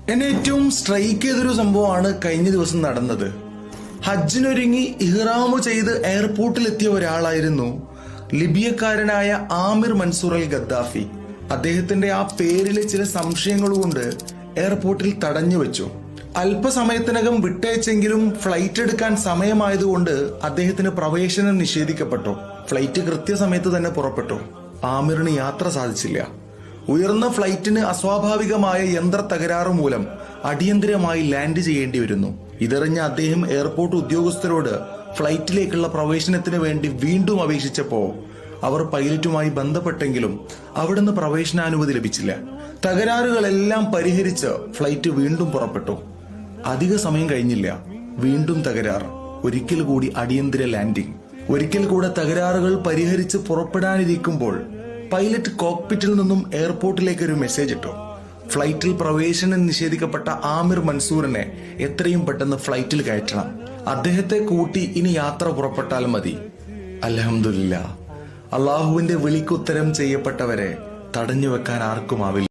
എന്നെ ഏറ്റവും സ്ട്രൈക്ക് ചെയ്തൊരു സംഭവമാണ് കഴിഞ്ഞ ദിവസം നടന്നത്. ഹജ്ജിനൊരുങ്ങി ഇഹ്റാമു ചെയ്ത് എയർപോർട്ടിലെത്തിയ ഒരാളായിരുന്നു ലിബിയക്കാരനായ ആമിർ മൻസൂർ അൽ ഗദ്ദാഫി. അദ്ദേഹത്തിന്റെ ആ പേരിലെ ചില സംശയങ്ങൾ കൊണ്ട് എയർപോർട്ടിൽ തടഞ്ഞു വെച്ചു. അല്പസമയത്തിനകം വിട്ടയച്ചെങ്കിലും ഫ്ലൈറ്റ് എടുക്കാൻ സമയമായതുകൊണ്ട് അദ്ദേഹത്തിന് പ്രവേശനം നിഷേധിക്കപ്പെട്ടു. ഫ്ലൈറ്റ് കൃത്യസമയത്ത് തന്നെ പുറപ്പെട്ടു. ആമിറിന് യാത്ര സാധിച്ചില്ല. ഉയർന്ന ഫ്ലൈറ്റിന് അസ്വാഭാവികമായ യന്ത്ര തകരാറ് മൂലം അടിയന്തരമായി ലാൻഡ് ചെയ്യേണ്ടി വരുന്നു. ഇതറിഞ്ഞ അദ്ദേഹം എയർപോർട്ട് ഉദ്യോഗസ്ഥരോട് ഫ്ലൈറ്റിലേക്കുള്ള പ്രവേശനത്തിന് വേണ്ടി വീണ്ടും അപേക്ഷിച്ചപ്പോ അവർ പൈലറ്റുമായി ബന്ധപ്പെട്ടെങ്കിലും അവിടുന്ന് പ്രവേശനാനുമതി ലഭിച്ചില്ല. തകരാറുകളെല്ലാം പരിഹരിച്ച് ഫ്ലൈറ്റ് വീണ്ടും പുറപ്പെട്ടു. അധിക സമയം കഴിഞ്ഞില്ല, വീണ്ടും തകരാർ, ഒരിക്കൽ കൂടി അടിയന്തര ലാൻഡിംഗ്. ഒരിക്കൽ കൂടെ തകരാറുകൾ പരിഹരിച്ച് പുറപ്പെടാനിരിക്കുമ്പോൾ പൈലറ്റ് കോക്പിറ്റിൽ നിന്നും എയർപോർട്ടിലേക്ക് ഒരു മെസ്സേജ് ഇട്ടു. ഫ്ലൈറ്റിൽ പ്രവേശനം നിഷേധിക്കപ്പെട്ട ആമിർ മൻസൂറിനെ എത്രയും പെട്ടെന്ന് ഫ്ലൈറ്റിൽ കയറ്റണം. അദ്ദേഹത്തെ കൂട്ടി ഇനി യാത്ര പുറപ്പെട്ടാൽ മതി. അൽഹംദുലില്ലാ, അള്ളാഹുവിന്റെ വിളിക്കുത്തരം ചെയ്യപ്പെട്ടവരെ തടഞ്ഞു വെക്കാൻ ആർക്കുമാവില്ല.